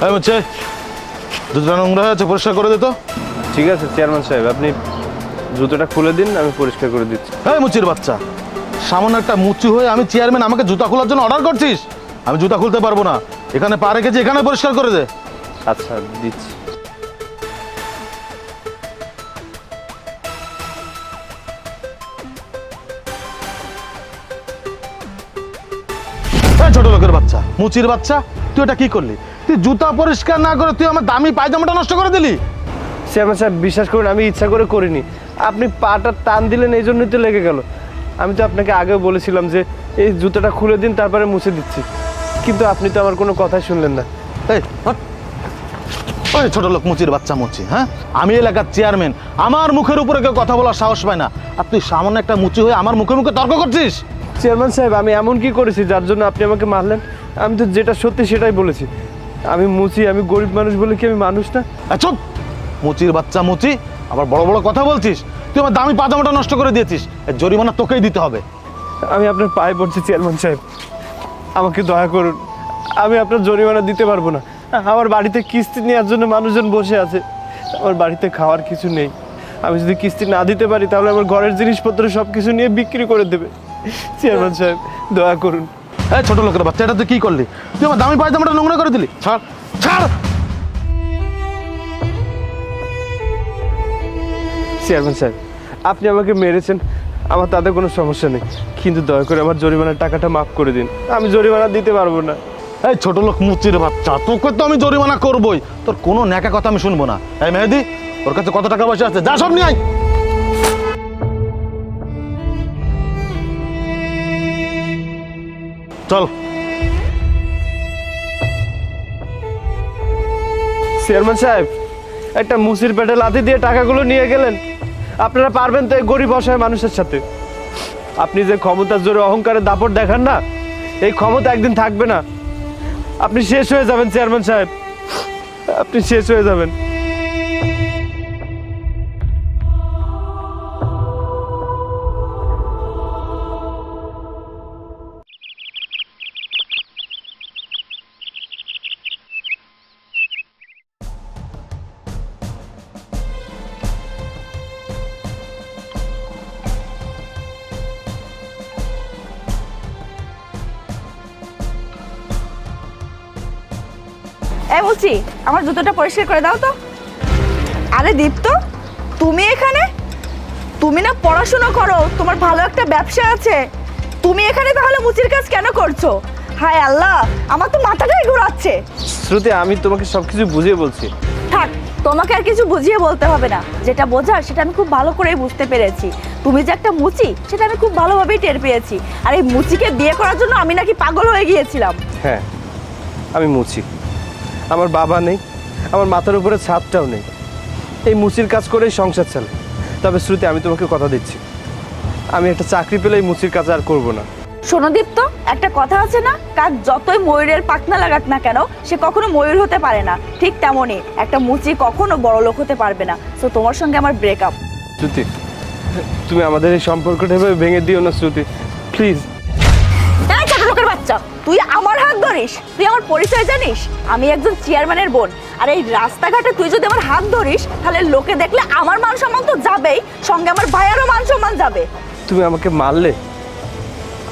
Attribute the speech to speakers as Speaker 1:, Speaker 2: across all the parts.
Speaker 1: এই মুচ্ছে, জুতোটা নোংরা হয়েছে, পরিষ্কার করে দে তো।
Speaker 2: ঠিক আছে চেয়ারম্যান সাহেব, আপনি জুতোটা খুলে দিন, আমি পরিষ্কার করে দিচ্ছি।
Speaker 1: এই মুচির বাচ্চা, সামান্য একটা মুচি হয়ে আমি চেয়ারম্যান, আমাকে জুতা খোলার জন্য অর্ডার করছিস? আমি জুতা খুলতে পারবো না। এখানে পা রেখেছি, এখানে পরিষ্কার করে দে।
Speaker 2: আচ্ছা দিচ্ছি।
Speaker 1: ছোট লোকের বাচ্চা, মুচির বাচ্চা, তুই এটা কি করলি? তুই জুতা পরিষ্কার না করে তুই আমার দামি পায়জামাটা নষ্ট করে দিলি।
Speaker 2: চেয়ারম্যান সাহেব বিশ্বাস করুন, আমি ইচ্ছা করে করিনি। আপনি পাটা টান দিলেন, এই জন্যই তো লেগে গেল। আমি তো আপনাকে আগেও বলেছিলাম যে এই জুতোটা খুলে দিন, তারপরে মুছে দিচ্ছি, কিন্তু আপনি তো আমার কোনো কথাই শুনলেন না।
Speaker 1: এই হট। ওই ছোট লোক মুচির বাচ্চা মুচি, হ্যাঁ? আমি এলাকার চেয়ারম্যান, আমার মুখের উপরে কেউ কথা বলার সাহস পায় না, আর তুই সামান্য একটা মুচি হয়ে আমার মুখে মুখে তর্ক করছিস।
Speaker 2: চেয়ারম্যান সাহেব, আমি এমন কি করেছি যার জন্য আপনি আমাকে মারলেন? আমি তো যেটা সত্যি সেটাই বলেছি। আমি মুচি, আমি গরিব মানুষ বলে কি আমি মানুষ না?
Speaker 1: চুপ, মুচির বাচ্চা মুচি, আবার বড় বড় কথা বলছিস। তুই আমার দামি পাজামাটা নষ্ট করে দিয়েছিস, এর জরিমানা তোকেই দিতে হবে।
Speaker 2: আমি আপনার পায়ে পড়ছি চেয়ারম্যান সাহেব, আমাকে দয়া করুন। আমি আপনার জরিমানা দিতে পারবো না। আমার বাড়িতে কিস্তি নেওয়ার জন্য মানুষজন বসে আছে, আমার বাড়িতে খাওয়ার কিছু নেই। আমি যদি কিস্তি না দিতে পারি তাহলে আমার ঘরের জিনিসপত্র সব কিছু নিয়ে বিক্রি করে দেবে। চেয়ারম্যান সাহেব দয়া করুন।
Speaker 1: এই ছোট লোকের বাচ্চা, এটা তুই কি করলি? তুই আমার দামি পায়জামাটা নোংরা করে দিলি। ছাড়, ছাড়।
Speaker 2: চেয়ারম্যান সাহেব, আপনি আমাকে মেরেছেন, আমার তাতে কোনো সমস্যা নেই, কিন্তু দয়া করে আমার জরিমানার টাকাটা মাফ করে দিন। আমি জরিমানা দিতে পারবো না।
Speaker 1: এই ছোট লোক মুচির বাচ্চা, তোকে তো আমি জরিমানা করবোই, তোর কোনো ন্যাকা কথা আমি শুনবো না। এই মেহেদি, ওর কাছে কত টাকা পয়সা আছে? যা সব নিয়ে আয়। চল।
Speaker 2: চেয়ারম্যান সাহেব, একটা মুসির পেটে লাথি দিয়ে টাকাগুলো নিয়ে গেলেন। আপনারা পারবেন তো এই গরিব অসহায় মানুষের সাথে? আপনি যে ক্ষমতার জোরে অহংকারের দাপট দেখান না, এই ক্ষমতা একদিন থাকবে না। আপনি শেষ হয়ে যাবেন চেয়ারম্যান সাহেব, আপনি শেষ হয়ে যাবেন।
Speaker 3: এই বলছি, আমার জুতোটা পরিষ্কার করে দাও তো। আরে দীপ্ত, তুমি এখানে? তুমি না পড়াশোনা করো, তোমার ভালো একটা ব্যবসা আছে, তুমি এখানে তাহলে মুচির কাজ কেন করছো? হায় আল্লাহ, আমার তো মাথাটাই ঘোরাচ্ছে।
Speaker 2: শ্রুতি, আমি তোমাকে সবকিছু বুঝিয়ে বলছি।
Speaker 3: থাক, তোমাকে আর কিছু বুঝিয়ে বলতে হবে না। যেটা বোঝার সেটা আমি খুব ভালো করেই বুঝতে পেরেছি। তুমি যে একটা মুচি সেটা আমি খুব ভালোভাবেই টের পেয়েছি। আর এই মুচিকে বিয়ে করার জন্য আমি নাকি পাগল হয়ে গিয়েছিলাম।
Speaker 2: হ্যাঁ, আমি মুচি, আমার বাবা নেই, আমার মাথার উপরে ছাদটাও নেই, এই মুচির কাজ করেই সংসার চালে। তবে শ্রুতি, আমি তোমাকে কথা দিচ্ছি, আমি একটা চাকরি পেলে এই মুচির কাজ আর করবো না।
Speaker 3: শোনো দীপ্ত, একটা কথা আছে না, কাক যতই ময়ূরের পাখনা লাগাক না কেন সে কখনো ময়ূর হতে পারে না, ঠিক তেমনই একটা মুচি কখনো বড় লোক হতে পারবে না। সো তোমার সঙ্গে আমার ব্রেকআপ।
Speaker 2: শ্রুতি, তুমি আমাদের এই সম্পর্কটা এভাবে ভেঙে দিও না শ্রুতি, প্লিজ।
Speaker 3: এই ছোট লোকের বাচ্চা, তুই আমার হাত ধরিস? তুই আমার পরিচয় জানিস? আমি একজন চেয়ারম্যানের বোন, আর এই রাস্তাঘাটে তুই যদি আমার হাত ধরিস তাহলে লোকে দেখলে আমার মান সম্মান তো যাবেই, সঙ্গে আমার ভাইয়েরও মান সম্মান যাবে।
Speaker 2: তুমি আমাকে মারলে,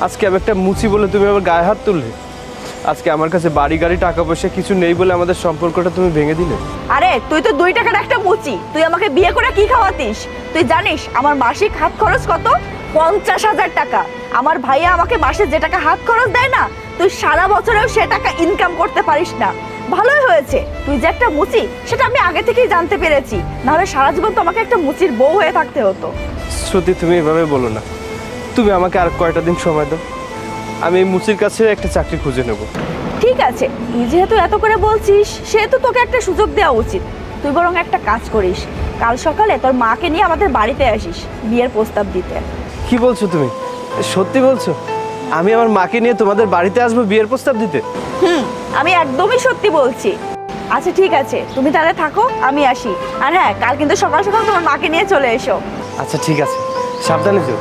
Speaker 2: আজকে আমি একটা মুচি বলে তুমি আমার গায়ে হাত তুললে, আজকে আমার কাছে বাড়ি গাড়ি টাকা পয়সা কিছু নেই বলে আমাদের সম্পর্কটা তুমি ভেঙে দিলে।
Speaker 3: আরে তুই তো 2 টাকার একটা মুচি, তুই আমাকে বিয়ে করে কি খাওয়াতিস? তুই জানিস আমার মাসিক হাত খরচ কত? 50,000 টাকা। আমার ভাইয়া আমাকে মাসে যে টাকা হাত খরচ দেয় না, তুই সারা বছরেও সে টাকা ইনকাম করতে পারিস না। ভালোই হয়েছে তুই যে একটা মুচি সেটা আমি আগে থেকেই জানতে পেরেছি, নাহলে সারা জীবন তো আমাকে একটা মুচির বউ হয়ে থাকতে হতো।
Speaker 2: শ্রুতি, তুমি এভাবে বলো না, তুমি আমাকে আর কয়টা দিন সময় দাও, আমি এই মুচির কাছে একটা চাকরি খুঁজে নেব।
Speaker 3: ঠিক আছে, তুই যেহেতু এত করে বলছিস সেহেতু তোকে একটা সুযোগ দেওয়া উচিত। তুই বরং একটা কাজ করিস, কাল সকালে তোর মাকে নিয়ে আমাদের বাড়িতে আসিস বিয়ের প্রস্তাব দিতে।
Speaker 2: কি বলছো তুমি? সত্যি বলছো? আমি আমার মাকে নিয়ে তোমাদের বাড়িতে আসবো বিয়ের প্রস্তাব দিতে?
Speaker 3: আমি একদমই সত্যি বলছি। আচ্ছা ঠিক আছে, তুমি তাহলে থাকো, আমি আসি। আর হ্যাঁ, কাল কিন্তু সকাল সকাল তোমার মাকে নিয়ে চলে এসো।
Speaker 2: আচ্ছা ঠিক আছে, সাবধানে যেও।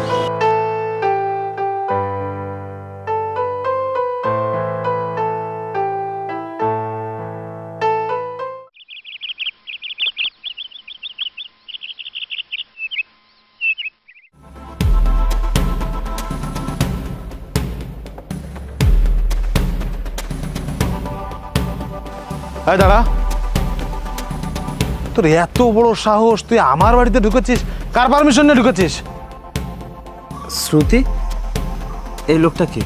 Speaker 1: এই দাঁড়া, তোর এত বড় সাহস, তুই আমার বাড়িতে ঢুকেছিস? কার পারমিশন নিয়ে ঢুকেছিস?
Speaker 2: শ্রুতি, এই লোকটা কি?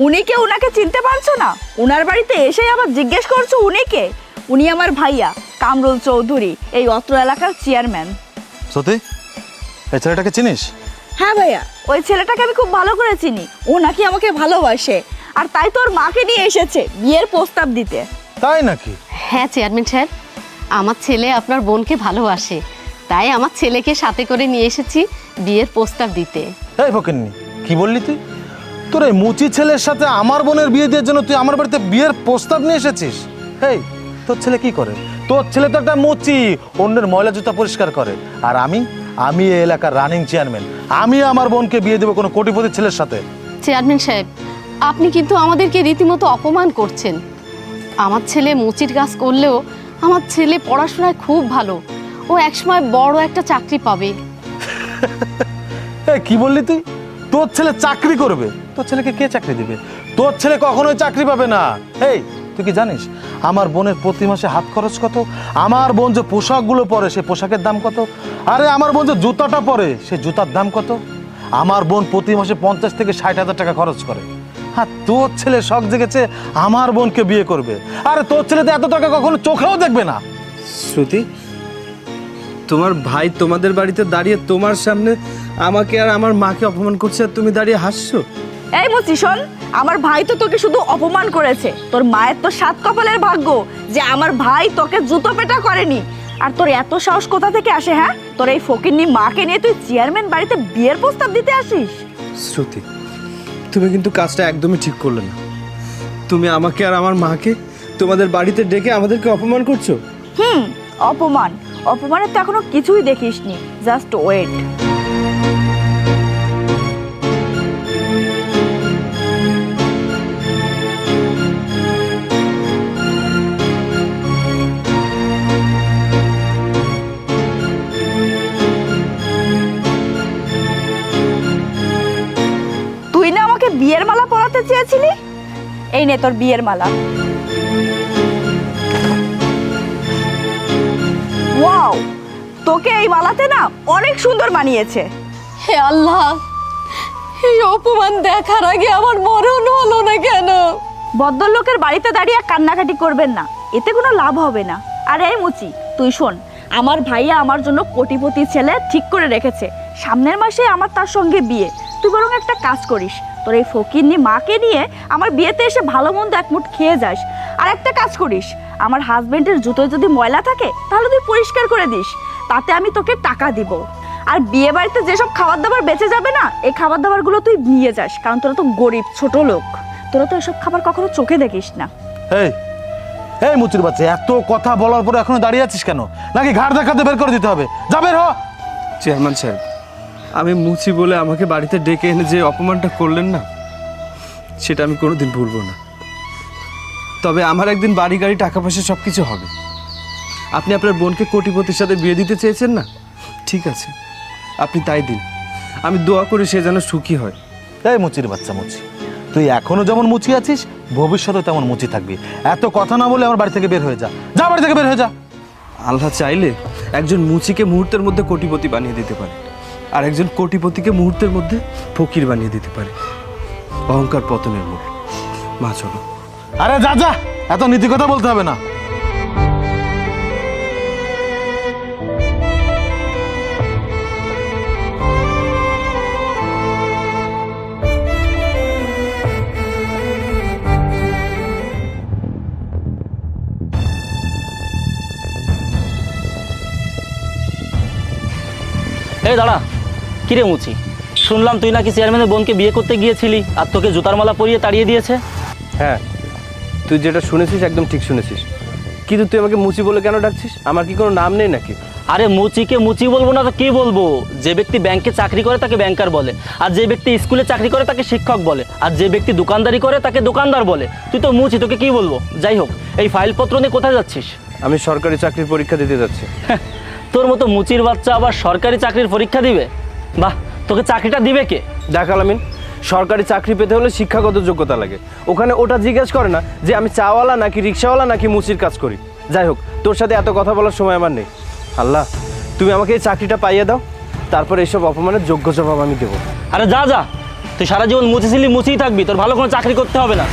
Speaker 3: উনিকে, উনাকে চিনতে পারছো না? উনার বাড়িতে এসে আবার জিজ্ঞেস করছো উনিকে? উনি আমার ভাইয়া কামরুল চৌধুরী, এই অত্র এলাকার চেয়ারম্যান।
Speaker 1: সত্যি এই ছেলেটাকে চিনিস?
Speaker 3: হ্যাঁ ভাইয়া, ওই ছেলেটাকে আমি খুব ভালো করে চিনি। ও নাকি আমাকে ভালোবাসে, আর তাই তোর মাকে নিয়ে এসেছে বিয়ের প্রস্তাব দিতে।
Speaker 1: তাই নাকি?
Speaker 4: হ্যাঁ চেয়ারম্যান সাহেব, আমার ছেলে আপনার বোনকে ভালোবাসে, তাই আমার ছেলেকে সাথে করে নিয়ে এসেছি বিয়ের প্রস্তাব দিতে।
Speaker 1: এই ফকিন্নি, কি বললি তুই? তোর এই মুচি ছেলের সাথে আমার বোনের বিয়ে দেওয়ার জন্য তুই আমার বাড়িতে বিয়ের প্রস্তাব নিয়ে এসেছিস? এই, তোর ছেলে কি করে? তোর ছেলে তো একটা মুচি, অন্যের ময়লা জুতা পরিষ্কার করে। আর আমি এই এলাকার রানিং চেয়ারম্যান, আমি আমার বোনকে বিয়ে দেবো কোনো কোটিপতির ছেলের সাথে?
Speaker 4: চেয়ারম্যান সাহেব, আপনি কিন্তু আমাদেরকে রীতিমতো অপমান করছেন। আমার ছেলে মুচির কাজ করলেও আমার ছেলে পড়াশোনায় খুব ভালো, ও একসময় বড় একটা চাকরি পাবে।
Speaker 1: এই, কি বললি তুই? তোর ছেলে চাকরি করবে? তোর ছেলেকে কে চাকরি দিবে? তোর ছেলে কখনোই চাকরি পাবে না। এই, তুই কি জানিস আমার বোনের প্রতি মাসে হাত খরচ কত? আমার বোন যে পোশাকগুলো পরে সে পোশাকের দাম কত? আরে আমার বোন যে জুতাটা পরে সে জুতার দাম কত? আমার বোন প্রতি মাসে 50 থেকে 60,000 টাকা খরচ করে। হ্যাঁ, তোর ছেলে শখ জেগেছে আমার বোনকে বিয়ে করবে। আরে তোর ছেলে তো এত টাকা কখনো চোখেও দেখবে না।
Speaker 2: শ্রুতি, তোমার ভাই তোমাদের বাড়িতে দাঁড়িয়ে তোমার সামনে আমাকে আর আমার মাকে অপমান করছে, আর তুমি দাঁড়িয়ে হাসছো?
Speaker 3: এই মুচি শোন, আমার ভাই তো তোকে শুধু অপমান করেছে, তোর মায়ের তো 7 কপালের ভাগ্য যে আমার ভাই তোকে জুতো পেটা করেনি। আর তোর এত সাহস কোথা থেকে আসে? হ্যাঁ, তোর এই ফকিন্নি মাকে নিয়ে তুই চেয়ারম্যান বাড়িতে বিয়ের প্রস্তাব দিতে আসিস?
Speaker 2: শ্রুতি, তুমি কিন্তু কাজটা একদমই ঠিক করলে না। তুমি আমাকে আর আমার মাকে তোমাদের বাড়িতে ডেকে আমাদেরকে অপমান করছো।
Speaker 3: অপমান? অপমানের তো এখনো কিছুই দেখিসনি, জাস্ট ওয়েট। তুই না আমাকে বিয়ের মালা পরাতে চেয়েছিলি? এই নে তোর বিয়ের মালা। ওয়াও, তোকে এই মালাতে না অনেক সুন্দর মানিয়েছে।
Speaker 4: হে আল্লাহ, এই অপমান দেখার আগে আমার মরণ হলো না কেন?
Speaker 3: ভদ্রলোকের বাড়িতে দাঁড়িয়ে কান্নাকাটি করবেন না, এতে কোনো লাভ হবে না। আর এই মুচি, তুই শোন, আমার ভাইয়া আমার জন্য কোটিপতি ছেলে ঠিক করে রেখেছে, সামনের মাসে আমার তার সঙ্গে বিয়ে। তুই বরং একটা কাজ করিস, তোর এই ফকিন্নি মাকে নিয়ে আমার বিয়েতে এসে ভালো মন্দ এক মুঠ খেয়ে যাস। আর একটা কাজ করিস, আমার হাজবেন্ডের জুতোয় যদি ময়লা থাকে তাহলে তুই পরিষ্কার করে দিস, তাতে আমি তোকে টাকা দিব। আর বিয়ে বাড়িতে যেসব খাবার দাবার বেঁচে যাবে না, এই খাবার দাবারগুলো তুই নিয়ে যাস, কারণ তোরা তো গরিব ছোট লোক, তোরা তো এসব খাবার কখনো চোখে দেখিস না।
Speaker 1: এই এই মুচির বাচ্চা, এত কথা বলার পরে এখনো দাঁড়িয়ে আছিস কেন? নাকি ঘাড় দেখাতে বের করে দিতে হবে? যা বের হ।
Speaker 2: চেয়ারম্যান সাহেব, আমি মুচি বলে আমাকে বাড়িতে ডেকে এনে যে অপমানটা করলেন না, সেটা আমি কোনোদিন ভুলবো না। তবে আমার একদিন বাড়ি গাড়ি টাকা পয়সা সব কিছু হবে। আপনি আপনার বোনকে কোটিপতির সাথে বিয়ে দিতে চেয়েছেন না, ঠিক আছে, আপনি তাই দিন। আমি দোয়া করি সে যেন সুখী হয়।
Speaker 1: এই মুচির বাচ্চা মুচি, তুই এখনো যেমন মুচি আছিস ভবিষ্যতে তেমন মুচি থাকবি। এত কথা না বলে আমার বাড়ি থেকে বের হয়ে যা। যা, বাড়ি থেকে বের হয়ে যা।
Speaker 2: আল্লাহ চাইলে একজন মুচিকে মুহূর্তের মধ্যে কোটিপতি বানিয়ে দিতে পারে, আর একজন কোটিপতিকে মুহূর্তের মধ্যে ফকির বানিয়ে দিতে পারে। অহংকার পতনের মূল। মা চলো।
Speaker 1: আরে যা যা, এত নীতি কথা বলতে হবে না।
Speaker 5: এই দাঁড়া, কিরে মুচি, শুনলাম তুই নাকি চেয়ারম্যানের বোনকে বিয়ে করতে গিয়েছিলি আর তোকে জুতার মালা পরিয়ে তাড়িয়ে দিয়েছে।
Speaker 2: হ্যাঁ, তুই যেটা শুনেছিস একদম ঠিক শুনেছিস, কিন্তু তুই আমাকে মুচি বলে কেন ডাকছিস? আমার কি কোনো নাম নেই নাকি?
Speaker 5: আরে মুচিকে মুচি বলবো না তো কি বলবো? যে ব্যক্তি ব্যাংকে চাকরি করে তাকে ব্যাংকার বলে, আর যে ব্যক্তি স্কুলে চাকরি করে তাকে শিক্ষক বলে, আর যে ব্যক্তি দোকানদারি করে তাকে দোকানদার বলে। তুই তো মুচি, তোকে কি বলবো? যাই হোক, এই ফাইলপত্র নিয়ে কোথায় যাচ্ছিস?
Speaker 2: আমি সরকারি চাকরির পরীক্ষা দিতে যাচ্ছি।
Speaker 5: তোর মতো মুচির বাচ্চা আবার সরকারি চাকরির পরীক্ষা দিবে? বাহ, তোকে চাকরিটা দিবে কে?
Speaker 2: দেখ আলামিন, সরকারি চাকরি পেতে হলে শিক্ষাগত যোগ্যতা লাগে। ওখানে ওটা জিজ্ঞেস করে না যে আমি চাওয়ালা নাকি রিক্সাওয়ালা নাকি মুচির কাজ করি। যাই হোক, তোর সাথে এত কথা বলার সময় আমার নেই। আল্লাহ, তুমি আমাকে এই চাকরিটা পাইয়ে দাও, তারপর এইসব অপমানের যোগ্য জবাব আমি দেবো।
Speaker 5: আরে যা যা, তুই সারা জীবন মুছেছিলি, মুছেই থাকবি, তোর ভালো কোনো চাকরি করতে হবে না।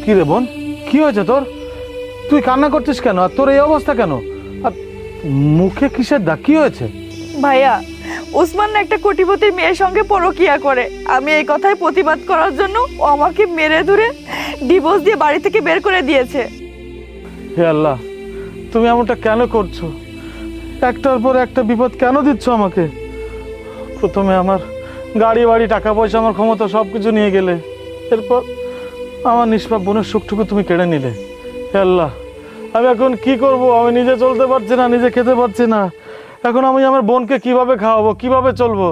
Speaker 1: কি রে বোন, কি হয়েছে তোর? তুই কান্না করছিস কেন? আর তোর এই অবস্থা কেন? আর মুখে কিসের দাগ? কি হয়েছে?
Speaker 3: ভাইয়া, ওসমান না একটা কোটিপতির মেয়ের সঙ্গে পরকিয়া করে। আমি এই কথায় প্রতিবাদ করার জন্য ও আমাকে মেরে ধরে ডিভোর্স দিয়ে বাড়ি থেকে বের করে দিয়েছে।
Speaker 1: হে আল্লাহ, তুমি এমনটা কেন করছো? একটার পর একটা বিপদ কেন দিচ্ছ আমাকে? প্রথমে আমার গাড়ি বাড়ি টাকা পয়সা আমার ক্ষমতা সব কিছু নিয়ে গেলে, এরপর আমার নিষ্পাপ বোনের সুখটুকু তুমি কেড়ে নিলে। হে আল্লাহ, আমি এখন কি করব? আমি নিজে চলতে পারছি না, নিজে খেতে পারছি না। এখন আমি আমার বোনকে কিভাবে খাওয়াবো, কিভাবে চলবো?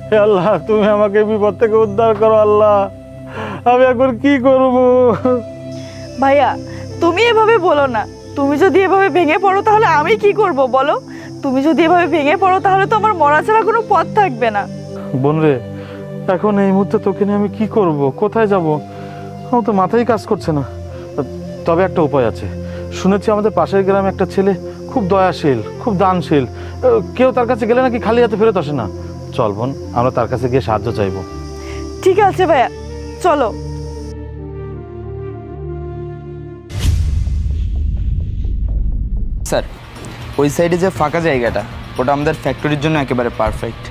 Speaker 1: হে আল্লাহ, তুমি আমাকে বিপদ থেকে উদ্ধার করো আল্লাহ। আমি এখন কি করব?
Speaker 3: ভাইয়া, তুমি এভাবে বলো না। তুমি যদি এভাবে ভেঙে পড়ো তাহলে আমি কি করব বলো? তুমি যদি এভাবে ভেঙে পড়ো তাহলে তো আমার মরা ছাড়া কোনো পথ থাকবে না।
Speaker 1: বোন রে, এখন এই মুহূর্তে তোকে নিয়ে আমি কি করব? কোথায় যাব? আমার তো মাথায় কাজ করছে না। তবে একটা উপায় আছে। শুনেছি আমাদের পাশের গ্রামে একটা ছেলে খুব দয়াশীল, খুব দানশীল। কেউ তার কাছে গেলে নাকি খালি হাতে ফেরত আসে না। চল বোন, আমরা তার কাছে গিয়ে সাহায্য চাইবো।
Speaker 3: ঠিক আছে ভাইয়া, চলো।
Speaker 6: স্যার, ওই সাইডে যে ফাঁকা জায়গাটা, ওটা আমাদের ফ্যাক্টরির জন্য একেবারে পারফেক্ট।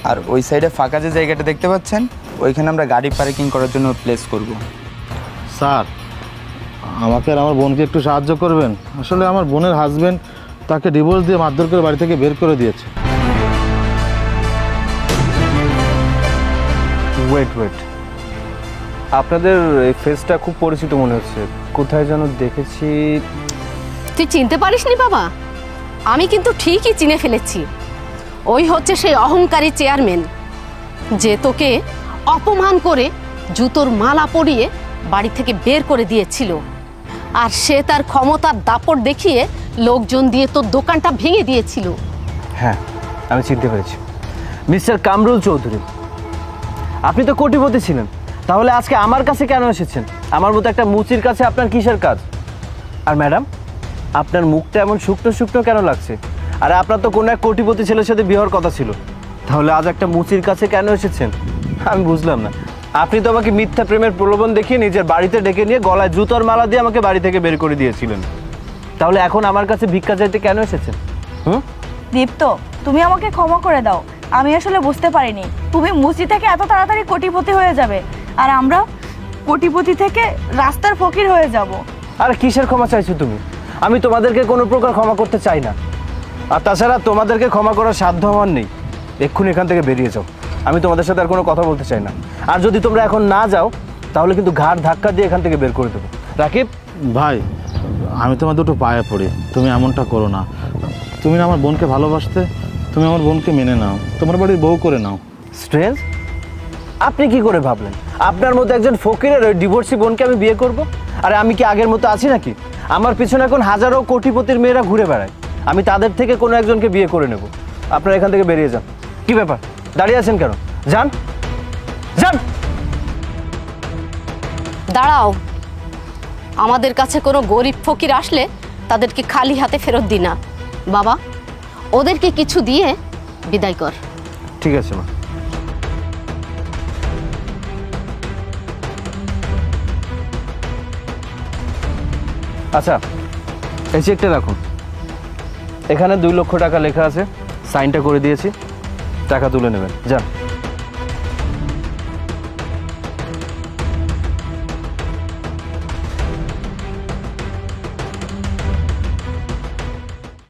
Speaker 6: আর ওই সাইডে ফাঁকা যে জায়গাটা দেখতে পাচ্ছেন, ওইখানে আমরা গাড়ি পার্কিং করার জন্য প্লেস করব।
Speaker 1: স্যার, আমাকে আর আমার বোনকে একটু সাহায্য করবেন। আসলে আমার বোনের হাজবেন্ড তাকে ডিভোর্স দিয়ে মারধর করে বাড়ি থেকে বের করে দিয়েছে।
Speaker 2: ওয়েট, আপনাদের এই ফেসটা খুব পরিচিত মনে হচ্ছে, কোথায় যেন দেখেছি।
Speaker 4: তুই চিনতে পারিসনি বাবা? আমি কিন্তু ঠিকই চিনে ফেলেছি। ওই হচ্ছে সেই অহংকারী চেয়ারম্যান যে তোকে অপমান করে জুতোর মালা পরিয়ে বাড়ি থেকে বের করে দিয়েছিল। আর সে তার ক্ষমতার দাপট দেখিয়ে লোকজন দিয়ে তোর দোকানটা ভেঙে দিয়েছিল।
Speaker 2: হ্যাঁ, আমি চিনতে পেরেছি, মিস্টার কামরুল চৌধুরী। আপনি তো কোটিপতি ছিলেন, তাহলে আজকে আমার কাছে কেন এসেছেন? আমার মতো একটা মুচির কাছে আপনার কিসের কাজ? আর ম্যাডাম, আপনার মুখটা এমন শুকনো শুকনো কেন লাগছে? আরে আপনার তো কোনো এক কোটিপতি ছেলের সাথে বিয়ে হওয়ার কথা ছিল, তাহলে আজ একটা মুচির কাছে কেন এসেছেন? আমি বুঝলাম না। আপনি তো আমাকে মিথ্যা প্রেমের প্রলোভন দেখিয়ে নিজের বাড়িতে ডেকে নিয়ে গলায় জুতোর মালা দিয়ে আমাকে বাড়ি থেকে বের করে দিয়েছিলেন, তাহলে এখন আমার কাছে ভিক্ষা চাইতে কেন এসেছেন?
Speaker 3: দীপ্ত, তুমি আমাকে ক্ষমা করে দাও। আমি আসলে বুঝতে পারিনি তুমি মুচি থেকে এত তাড়াতাড়ি কোটিপতি হয়ে যাবে, আর আমরা কোটিপতি থেকে রাস্তার ফকির হয়ে যাব।
Speaker 2: আর কিসের ক্ষমা চাইছো তুমি? আমি তোমাদেরকে কোনো প্রকার ক্ষমা করতে চাই না। আর তাছাড়া তোমাদেরকে ক্ষমা করার সাধ্য আমার নেই। এক্ষুনি এখান থেকে বেরিয়ে যাও, আমি তোমাদের সাথে আর কোনো কথা বলতে চাই না। আর যদি তোমরা এখন না যাও তাহলে কিন্তু ঘাড় ধাক্কা দিয়ে এখান থেকে বের করে দেবো। রাকিব
Speaker 1: ভাই, আমি তোমার দুটো পায়ে পড়ি, তুমি এমনটা করো না। তুমি না আমার বোনকে ভালোবাসতে, তুমি আমার বোনকে মেনে নাও, তোমার বাড়ির বউ করে নাও।
Speaker 2: স্ট্রেঞ্জ, আপনি কি করে ভাবলেন আপনার মতো একজন ফকিরের ওই ডিভোর্সি বোনকে আমি বিয়ে করব? আরে আমি কি আগের মতো আছি নাকি? আমার পিছনে এখন হাজারো কোটিপতির মেয়েরা ঘুরে বেড়ায়, আমি তাদের থেকে কোনো একজনকে বিয়ে করে নেব। আপনারা এখান থেকে বেরিয়ে যান। কি ব্যাপার, দাঁড়িয়ে আছেন কেন? যান যান।
Speaker 4: দাঁড়াও, আমাদের কাছে কোনো গরিব ফকির আসলে তাদেরকে খালি হাতে ফেরত দি না বাবা। ওদেরকে কিছু দিয়ে বিদায় কর।
Speaker 2: ঠিক আছে মা। আচ্ছা, এই চেকটা রাখুন, এখানে 2 লক্ষ টাকা লেখা আছে, সাইনটা করে দিয়েছি, টাকা তুলে নেবেন, যান।